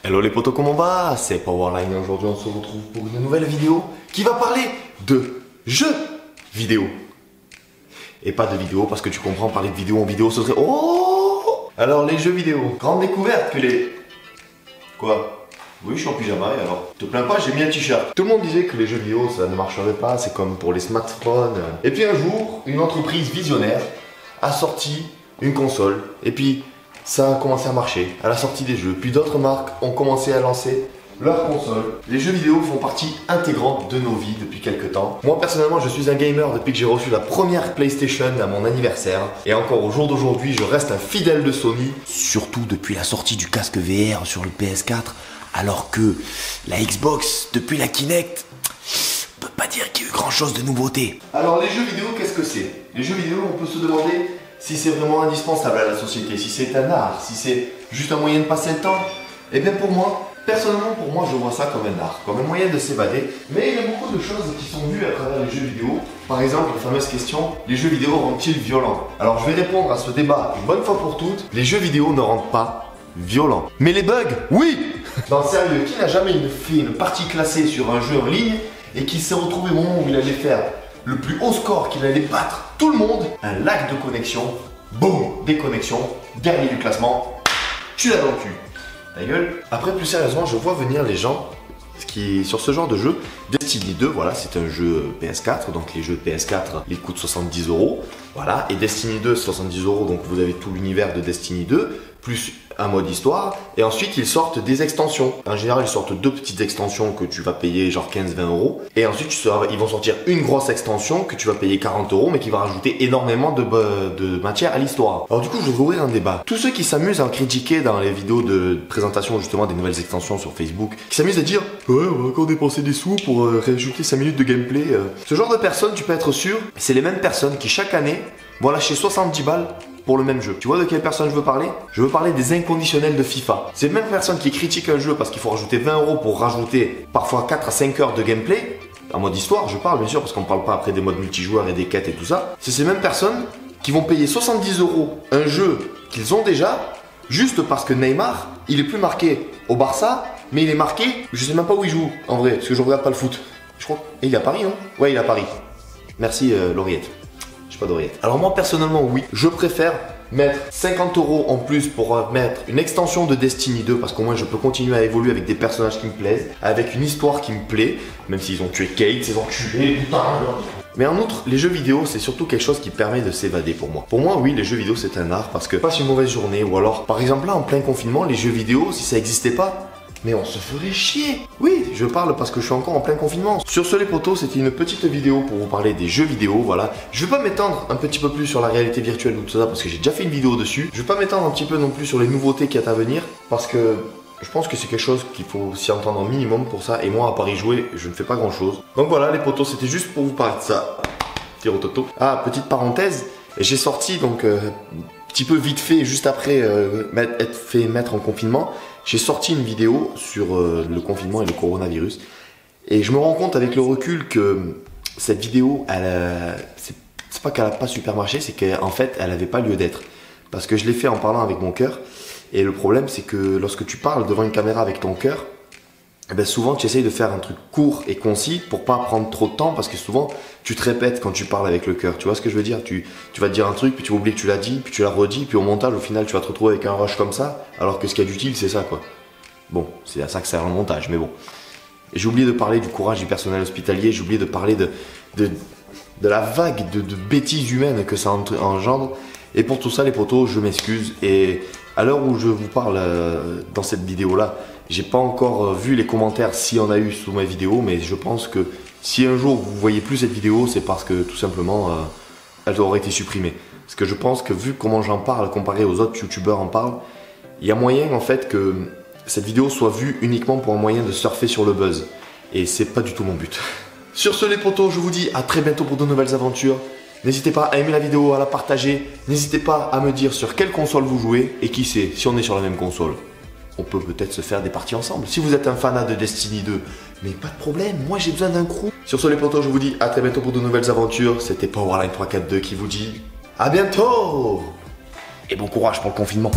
Hello les potos, comment va? C'est Powerline et aujourd'hui on se retrouve pour une nouvelle vidéo qui va parler de jeux vidéo. Et pas de vidéo parce que tu comprends, parler de vidéo en vidéo ce serait... Oh! Alors les jeux vidéo, grande découverte que les... Quoi? Oui, je suis en pyjama et alors? Te plains pas, j'ai mis un t-shirt. Tout le monde disait que les jeux vidéo ça ne marcherait pas, c'est comme pour les smartphones. Et puis un jour, une entreprise visionnaire a sorti une console et puis... ça a commencé à marcher à la sortie des jeux, puis d'autres marques ont commencé à lancer leurs consoles. Les jeux vidéo font partie intégrante de nos vies depuis quelques temps. Moi personnellement je suis un gamer depuis que j'ai reçu la première PlayStation à mon anniversaire. Et encore au jour d'aujourd'hui je reste un fidèle de Sony. Surtout depuis la sortie du casque VR sur le PS4. Alors que la Xbox depuis la Kinect, on peut pas dire qu'il y a eu grand chose de nouveauté. Alors les jeux vidéo qu'est-ce que c'est? Les jeux vidéo on peut se demander si c'est vraiment indispensable à la société, si c'est un art, si c'est juste un moyen de passer le temps. Et bien pour moi, personnellement pour moi je vois ça comme un art, comme un moyen de s'évader. Mais il y a beaucoup de choses qui sont vues à travers les jeux vidéo. Par exemple la fameuse question, les jeux vidéo rendent-ils violents? Alors je vais répondre à ce débat une bonne fois pour toutes. Les jeux vidéo ne rendent pas violents. Mais les bugs, oui. Non sérieux, qui n'a jamais fait une partie classée sur un jeu en ligne et qui s'est retrouvé au moment où il allait faire le plus haut score, qu'il allait battre tout le monde, un lag de connexion, boum, déconnexion, dernier du classement, tu l'as dans le cul. Ta gueule. Après plus sérieusement, je vois venir les gens qui, sur ce genre de jeu, Destiny 2, voilà, c'est un jeu PS4, donc les jeux PS4, ils coûtent 70 €, voilà, et Destiny 2, 70 €, donc vous avez tout l'univers de Destiny 2, plus un mode histoire, et ensuite ils sortent des extensions. En général, ils sortent deux petites extensions que tu vas payer genre 15-20 €, et ensuite ils vont sortir une grosse extension que tu vas payer 40 €, mais qui va rajouter énormément de matière à l'histoire. Alors du coup, je vais ouvrir un débat. Tous ceux qui s'amusent à critiquer dans les vidéos de présentation justement des nouvelles extensions sur Facebook, qui s'amusent à dire « Ouais, on va encore dépenser des sous pour rajouter 5 minutes de gameplay. » Ce genre de personnes, tu peux être sûr, c'est les mêmes personnes qui chaque année vont lâcher 70 balles pour le même jeu. Tu vois de quelle personne je veux parler? Je veux parler des inconditionnels de FIFA. C'est les mêmes personnes qui critiquent un jeu parce qu'il faut rajouter 20 € pour rajouter parfois 4 à 5 heures de gameplay. En mode histoire, je parle bien sûr, parce qu'on parle pas après des modes multijoueurs et des quêtes et tout ça. C'est ces mêmes personnes qui vont payer 70 € un jeu qu'ils ont déjà, juste parce que Neymar, il est plus marqué au Barça, mais il est marqué, je sais même pas où il joue en vrai, parce que je regarde pas le foot. Je crois. Et il est à Paris, non? Ouais, il est à Paris. Merci Lauriette. Pas d'oreillette. Alors moi personnellement oui, je préfère mettre 50 € en plus pour mettre une extension de Destiny 2 parce qu'au moins je peux continuer à évoluer avec des personnages qui me plaisent, avec une histoire qui me plaît, même s'ils ont tué Kate, ces enculés, putain. Mais en outre, les jeux vidéo c'est surtout quelque chose qui permet de s'évader pour moi. Pour moi oui, les jeux vidéo c'est un art parce que passe une mauvaise journée ou alors par exemple là en plein confinement, les jeux vidéo si ça n'existait pas, mais on se ferait chier. Oui, je parle parce que je suis encore en plein confinement. Sur ce les potos, c'était une petite vidéo pour vous parler des jeux vidéo, voilà. Je vais pas m'étendre un petit peu plus sur la réalité virtuelle ou tout ça parce que j'ai déjà fait une vidéo dessus. Je vais pas m'étendre un petit peu non plus sur les nouveautés qu'il y a à venir parce que je pense que c'est quelque chose qu'il faut s'y entendre un minimum pour ça. Et moi, à part y jouer, je ne fais pas grand chose. Donc voilà les potos, c'était juste pour vous parler de ça. Tiro toto. Ah, petite parenthèse, j'ai sorti donc petit peu vite fait, juste après être fait mettre en confinement, j'ai sorti une vidéo sur le confinement et le coronavirus. Et je me rends compte avec le recul que cette vidéo, c'est pas qu'elle a pas super marché, c'est qu'en fait, elle n'avait pas lieu d'être. Parce que je l'ai fait en parlant avec mon cœur. Et le problème, c'est que lorsque tu parles devant une caméra avec ton cœur, eh ben souvent tu essayes de faire un truc court et concis pour pas prendre trop de temps parce que souvent tu te répètes quand tu parles avec le cœur. Tu vois ce que je veux dire? Tu vas te dire un truc, puis tu vas oublier que tu l'as dit, puis tu l'as redit, puis au montage au final tu vas te retrouver avec un rush comme ça, alors que ce qu'il y a d'utile c'est ça quoi. Bon, c'est à ça que sert le montage, mais bon. J'ai oublié de parler du courage du personnel hospitalier, j'ai oublié de parler de la vague de bêtises humaines que ça engendre. Et pour tout ça les potos, je m'excuse. Et à l'heure où je vous parle dans cette vidéo là, j'ai pas encore vu les commentaires si on a eu sous ma vidéo, mais je pense que si un jour vous voyez plus cette vidéo, c'est parce que tout simplement elle aurait été supprimée. Parce que je pense que vu comment j'en parle comparé aux autres youtubeurs en parlent, il y a moyen en fait que cette vidéo soit vue uniquement pour un moyen de surfer sur le buzz. Et c'est pas du tout mon but. Sur ce les potos, je vous dis à très bientôt pour de nouvelles aventures. N'hésitez pas à aimer la vidéo, à la partager. N'hésitez pas à me dire sur quelle console vous jouez. Et qui sait, si on est sur la même console, on peut peut-être se faire des parties ensemble. Si vous êtes un fanat de Destiny 2, mais pas de problème, moi j'ai besoin d'un crew. Sur ce les potos, je vous dis à très bientôt pour de nouvelles aventures. C'était Powerline 342 qui vous dit à bientôt. Et bon courage pour le confinement.